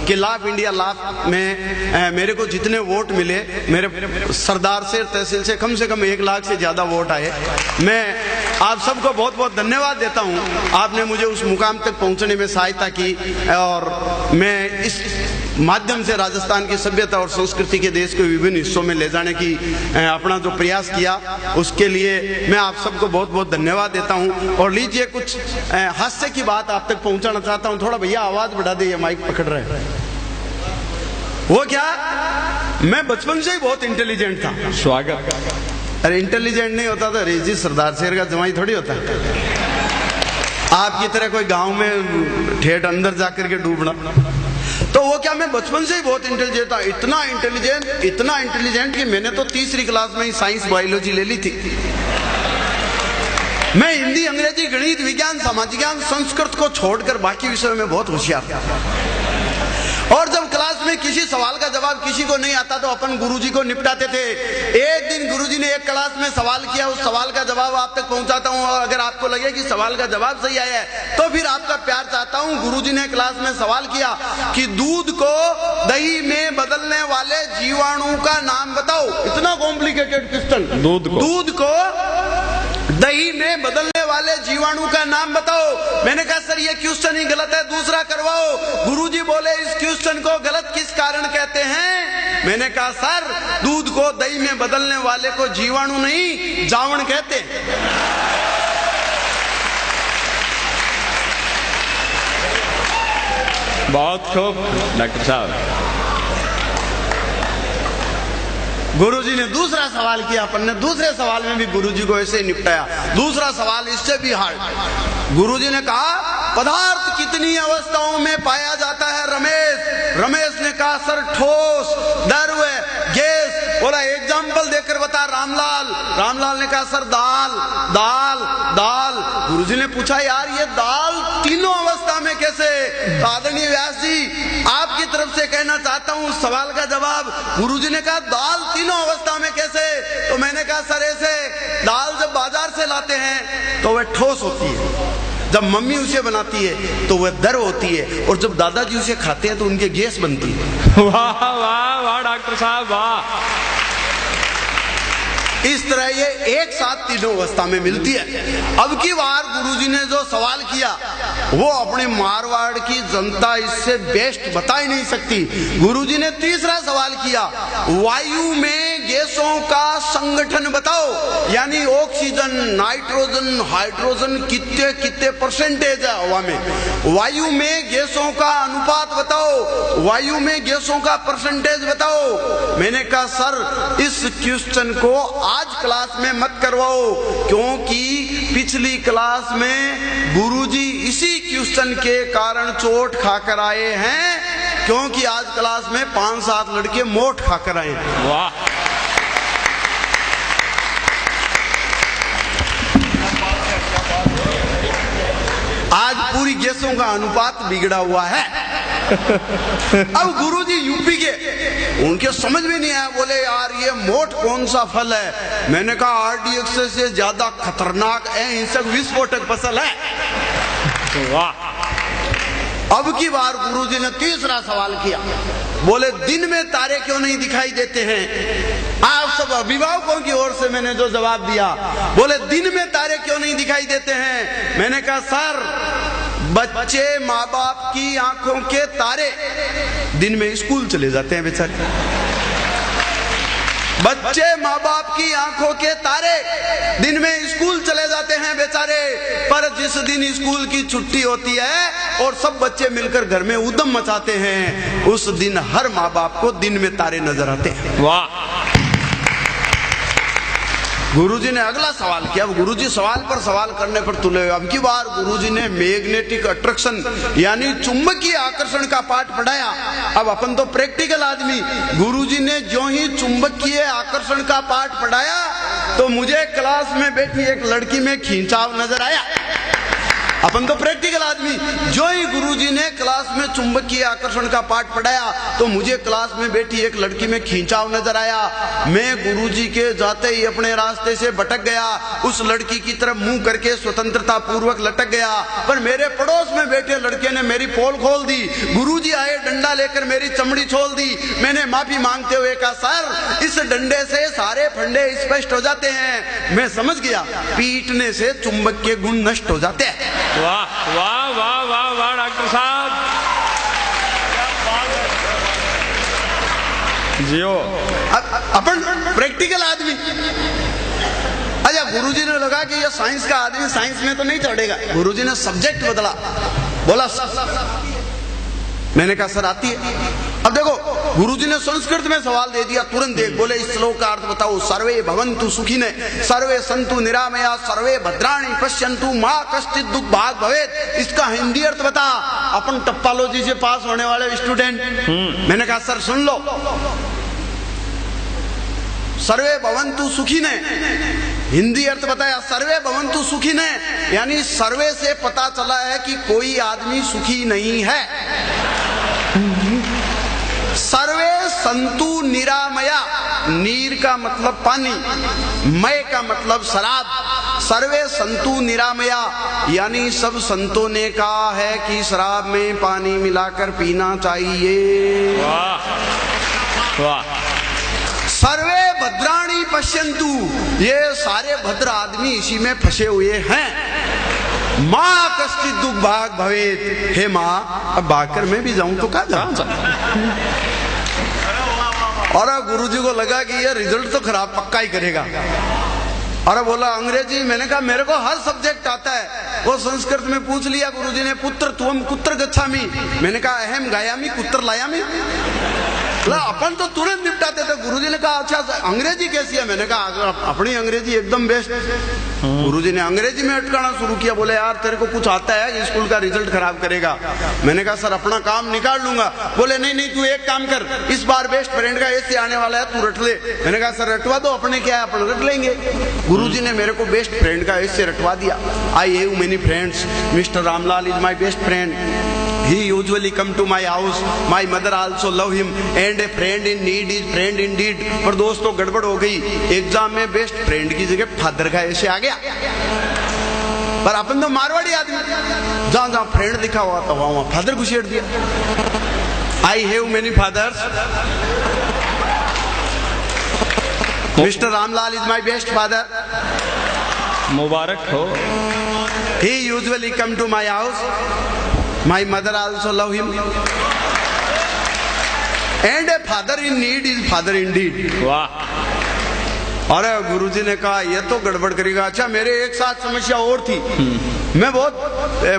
कि लाभ इंडिया लाभ में मेरे को जितने वोट मिले, मेरे सरदार से तहसील से कम 1 लाख से ज्यादा वोट आए। मैं आप सबको बहुत बहुत धन्यवाद देता हूं, आपने मुझे उस मुकाम तक पहुंचने में सहायता की और मैं इस माध्यम से राजस्थान की सभ्यता और संस्कृति के देश के विभिन्न हिस्सों में ले जाने की अपना जो प्रयास किया, उसके लिए मैं आप सबको बहुत बहुत धन्यवाद देता हूं। और लीजिए कुछ हास्य की बात आप तक पहुंचाना चाहता हूं। थोड़ा भैया आवाज बढ़ा दे, ये माइक पकड़ रहे हैं। वो क्या, मैं बचपन से ही बहुत इंटेलिजेंट था। स्वागत। अरे इंटेलिजेंट नहीं होता तो रेजी सरदार शेर का जमाई थोड़ी होता। आपकी तरह कोई गांव में ठेठ अंदर जाकर के डूबना। तो वो क्या, मैं बचपन से ही बहुत इंटेलिजेंट था। इतना इंटेलिजेंट कि मैंने तो तीसरी क्लास में ही साइंस बायोलॉजी ले ली थी। मैं हिंदी, अंग्रेजी, गणित, विज्ञान, सामाजिक ज्ञान, संस्कृत को छोड़कर बाकी विषयों में बहुत होशियार था। और जब क्लास में किसी सवाल का जवाब किसी को नहीं आता तो अपन गुरुजी को निपटाते थे। एक दिन गुरुजी ने एक क्लास में सवाल किया, उस सवाल का जवाब आप तक पहुंचाता हूं, और अगर आपको लगे कि सवाल का जवाब सही आया है तो फिर आपका प्यार चाहता हूं। गुरुजी ने क्लास में सवाल किया कि दूध को दही में बदलने वाले जीवाणु का नाम बताओ। इतना कॉम्प्लिकेटेड क्वेश्चन, दूध को दही में बदलने वाले जीवाणु का नाम बताओ। मैंने कहा सर ये क्वेश्चन ही गलत है, दूसरा करवाओ। गुरुजी बोले इस क्वेश्चन को गलत किस कारण कहते हैं? मैंने कहा सर दूध को दही में बदलने वाले को जीवाणु नहीं जावण कहते हैं। बहुत खूब डॉक्टर साहब। गुरुजी ने दूसरा सवाल किया, अपन ने दूसरे सवाल में भी गुरुजी को ऐसे ही निपटाया। दूसरा सवाल इससे भी हार्ड। गुरुजी ने कहा पदार्थ कितनी अवस्थाओं में पाया जाता है रमेश ने कहा सर ठोस, द्रव, गैस। बोला एग्जाम्पल देकर बता रामलाल ने कहा सर दाल। गुरुजी ने पूछा यार ये दाल तीनों अवस्था में कैसे? तो आदरणीय व्यास जी आपकी तरफ से कहना चाहता हूँ उस सवाल का जवाब। गुरुजी ने कहा दाल तीनों अवस्था में कैसे? तो मैंने कहा सर ऐसे, दाल जब बाजार से लाते हैं तो वह ठोस होती है, जब मम्मी उसे बनाती है तो वह द्रव होती है, और जब दादाजी उसे खाते हैं तो उनके गैस बनती है। वाह वाह वाह डॉक्टर साहब वाह। इस तरह ये एक साथ तीनों अवस्था में मिलती है। अब की बार गुरुजी ने जो सवाल किया वो अपने मारवाड़ की जनता इससे बेस्ट बता ही नहीं सकती। गुरुजी ने तीसरा सवाल किया वायु में गैसों का संगठन बताओ, यानी ऑक्सीजन, नाइट्रोजन, हाइड्रोजन कितने परसेंटेज है हवा में। वायु में गैसों का अनुपात बताओ, वायु में गैसों का परसेंटेज बताओ। मैंने कहा सर इस क्वेश्चन को आज क्लास में मत करवाओ, क्योंकि पिछली क्लास में गुरुजी इसी क्वेश्चन के कारण चोट खाकर आए हैं, क्योंकि आज क्लास में 5-7 लड़के मोट खाकर आए हैं। वाह। आज पूरी गैसों का अनुपात बिगड़ा हुआ है। अब गुरुजी यूपी के, उनके समझ में नहीं आया, बोले यार ये मोट कौन सा फल है? मैंने कहा आरडीएक्स से ज्यादा खतरनाक अहिंसक विस्फोटक फसल है। वाह। अब की बार गुरुजी ने तीसरा सवाल किया, बोले दिन में तारे क्यों नहीं दिखाई देते हैं? आप सब अभिभावकों की ओर से मैंने जो जवाब दिया, बोले दिन में तारे क्यों नहीं दिखाई देते हैं? मैंने कहा सर बच्चे माँ बाप की आंखों के तारे दिन में स्कूल चले जाते हैं बेचारे। बच्चे माँ बाप की आंखों के तारे दिन में स्कूल चले जाते हैं बेचारे, पर जिस दिन स्कूल की छुट्टी होती है और सब बच्चे मिलकर घर में उद्यम मचाते हैं, उस दिन हर माँ बाप को दिन में तारे नजर आते हैं। वाह। गुरुजी ने अगला सवाल किया। गुरुजी सवाल पर सवाल करने पर तुले हुए। अब की बार गुरुजी ने मैग्नेटिक अट्रैक्शन यानी चुंबकीय आकर्षण का पाठ पढ़ाया। अब अपन तो प्रैक्टिकल आदमी, गुरुजी ने जो ही चुंबकीय आकर्षण का पाठ पढ़ाया तो मुझे क्लास में बैठी एक लड़की में खींचाव नजर आया। अपन तो प्रैक्टिकल आदमी। जो ही गुरुजी ने क्लास में चुंबकीय आकर्षण का पाठ पढ़ाया तो मुझे क्लास में बैठी एक लड़की में खींचाव नजर आया। मैं गुरुजी के जाते ही अपने रास्ते से भटक गया, उस लड़की की तरफ मुंह करके स्वतंत्रता पूर्वक लटक गया, पर मेरे पड़ोस में बैठे लड़के ने मेरी पोल खोल दी। गुरुजी आए, डंडा लेकर मेरी चमड़ी छोल दी। मैंने माफी मांगते हुए कहा, सर इस डंडे से सारे फंडे स्पष्ट हो जाते हैं। मैं समझ गया पीटने से चुंबक के गुण नष्ट हो जाते हैं। वाह वाह वाह वाह वाह डॉक्टर साहब जियो। अपन प्रैक्टिकल आदमी। अच्छा, गुरुजी ने लगा कि ये साइंस का आदमी साइंस में तो नहीं चढ़ेगा। गुरुजी ने सब्जेक्ट बदला, बोला मैंने कहा सर आती है। अब देखो गुरुजी ने संस्कृत में सवाल दे दिया, तुरंत देख बोले इस श्लोक का अर्थ बताओ। सर्वे भवन्तु सुखिने सर्वे सन्तु निरामया सर्वे भद्राणि पश्यन्तु मां कश्चित् दुख भाग भवेत्। इसका हिंदी अर्थ बता। अपन टप्पालोजी से पास होने वाले स्टूडेंट, मैंने कहा सर सुन लो, सर्वे भवन्तु सुखिने हिंदी अर्थ बताया। सर्वे भवन्तु सुखिने यानी सर्वे से पता चला है कि कोई आदमी सुखी नहीं है। सर्वे संतु निरामया, नीर का मतलब पानी, मय का मतलब शराब। सर्वे संतु निरामया यानी सब संतों ने कहा है कि शराब में पानी मिलाकर पीना चाहिए। वाह वाह। सर्वे भद्राणी पश्यन्तु, ये सारे भद्र आदमी इसी में फंसे हुए हैं। माँ कश्चित् दुख भाग भवेत्। हे माँ, अब भागकर मैं भी जाऊं तो कहाँ जाऊं। और गुरुजी को लगा कि ये रिजल्ट तो खराब पक्का ही करेगा। और बोला अंग्रेजी। मैंने कहा मेरे को हर सब्जेक्ट आता है। वो संस्कृत में पूछ लिया गुरुजी ने, पुत्र तुम कुत्र गच्छामि। मैंने कहा अहम गायामी कुत्र लायामी। अपन तो तुरंत निपटाते थे। गुरुजी ने कहा अच्छा अंग्रेजी कैसी है। मैंने कहा अपनी अंग्रेजी एकदम बेस्ट। गुरुजी ने अंग्रेजी में अटकाना शुरू किया, बोले यार तेरे को कुछ आता है, स्कूल का रिजल्ट खराब करेगा। मैंने कहा सर अपना काम निकाल लूंगा। बोले नहीं नहीं तू एक काम कर, इस बार बेस्ट फ्रेंड का ऐसे आने वाला है, तू रट ले। मैंने कहा सर रटवा दो, अपने क्या है अपन रट लेंगे। गुरुजी ने मेरे को बेस्ट फ्रेंड का ऐसे रटवा दिया। I have many friends, mister Ramlal is my best friend. He usually come to my house. My mother also love him and a friend in need is friend indeed. पर दोस्तों गड़बड़ हो गई, एग्जाम में best friend की जगह father का ऐसे आ गया। पर अपन तो मारवाड़ी आदमी, जहाँ जहाँ फ्रेंड लिखा हुआ था वहाँ फादर घुसेड़ दिया। I have many fathers. Mr. Ramlal is my best father. मुबारक हो। He usually come to my house. My mother also love him. And a father in need is father indeed. वाह। और गुरुजी ने कहा ये तो गड़बड़ करेगा। अच्छा मेरे एक साथ समस्या और थी। मैं बहुत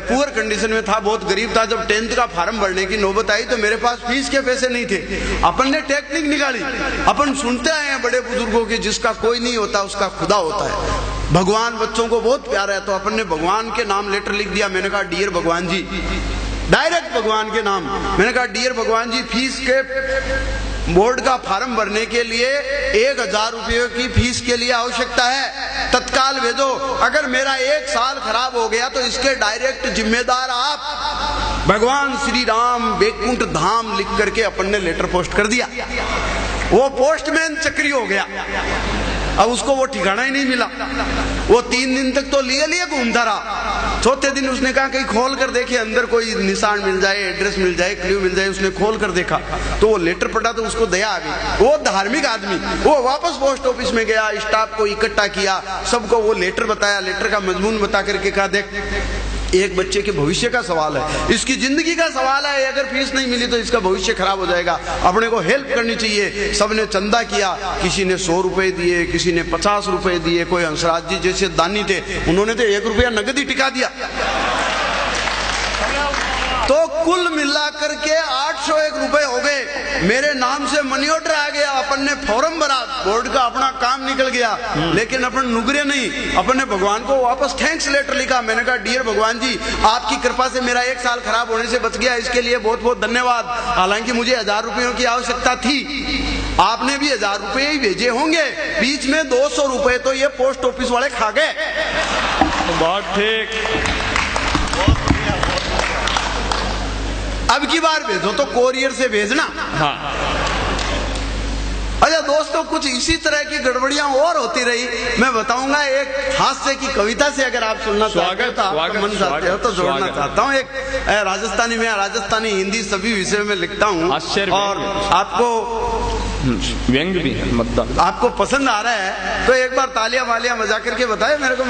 पुअर कंडीशन में था, बहुत गरीब था। जब 10th का फॉर्म भरने की नौबत आई तो मेरे पास फीस के पैसे नहीं थे। अपन ने टेक्निक निकाली। अपन सुनते आए हैं बड़े बुजुर्गों की, जिसका कोई नहीं होता उसका खुदा होता है। भगवान बच्चों को बहुत प्यारा है, तो अपन ने भगवान के नाम लेटर लिख दिया। मैंने कहा डियर भगवान जी, डायरेक्ट भगवान के नाम। मैंने कहा डियर भगवान जी, फीस के बोर्ड का फॉर्म भरने के लिए 1000 रुपये की फीस के लिए आवश्यकता है, तत्काल भेजो। अगर मेरा 1 साल खराब हो गया तो इसके डायरेक्ट जिम्मेदार आप। भगवान श्री राम बैकुंठ धाम लिख करके अपन ने लेटर पोस्ट कर दिया। वो पोस्टमैन चक्री हो गया, अब उसको वो ठिकाना ही नहीं मिला। वो 3 दिन तक तो लिए घूमता रहा। चौथे दिन उसने कहा कहीं खोल कर देखे, अंदर कोई निशान मिल जाए, एड्रेस मिल जाए, क्ल्यू मिल जाए। उसने खोल कर देखा तो वो लेटर पढ़ा तो उसको दया आ गई। वो धार्मिक आदमी, वो वापस पोस्ट ऑफिस में गया, स्टाफ को इकट्ठा किया, सबको वो लेटर बताया। लेटर का मजमून बता करके कहा देख एक बच्चे के भविष्य का सवाल है, इसकी जिंदगी का सवाल है, अगर फीस नहीं मिली तो इसका भविष्य खराब हो जाएगा, अपने को हेल्प करनी चाहिए। सबने चंदा किया, किसी ने 100 रुपए दिए, किसी ने 50 रुपए दिए, कोई हंसराज जी जैसे दानी थे उन्होंने तो 1 रुपया नगद ही टिका दिया। तो कुल मिला करके 801 रुपए हो गए। मेरे नाम से मनी ऑर्डर आ गया, अपन ने फॉर्म भरा, बोर्ड का अपना काम निकल गया। लेकिन अपन नुगरे नहीं, अपन ने भगवान को वापस थैंक्स लेटर लिखा। मैंने कहा डियर भगवान जी, आपकी कृपा से मेरा 1 साल खराब होने से बच गया, इसके लिए बहुत बहुत धन्यवाद। हालांकि मुझे 1000 रुपयों की आवश्यकता थी, आपने भी 1000 रुपये ही भेजे होंगे, बीच में 200 रुपए तो ये पोस्ट ऑफिस वाले खा गए। बहुत ठीक। अब की बार भेजो तो कोरियर से भेजना। हाँ अच्छा दोस्तों, कुछ इसी तरह की गड़बड़ियां और होती रही। मैं बताऊंगा एक हास्य की कविता से, अगर आप सुनना चाहते हो तो आपका मन चाहते हो तो जोड़ना चाहता हूँ। एक राजस्थानी में, राजस्थानी हिंदी सभी विषयों में लिखता हूँ और आपको व्यंग भी है, मतलब आपको पसंद आ रहा है तो एक बार तालियां वालियां बजा करके बताए मेरे को।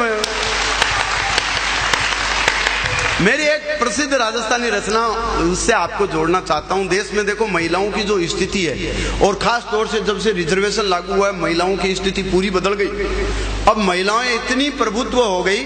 मेरी एक प्रसिद्ध राजस्थानी रचना उससे आपको जोड़ना चाहता हूं। देश में देखो महिलाओं की जो स्थिति है, और खास तौर से जब से रिजर्वेशन लागू हुआ है, महिलाओं की स्थिति पूरी बदल गई। अब महिलाएं इतनी प्रभुत्व हो गई।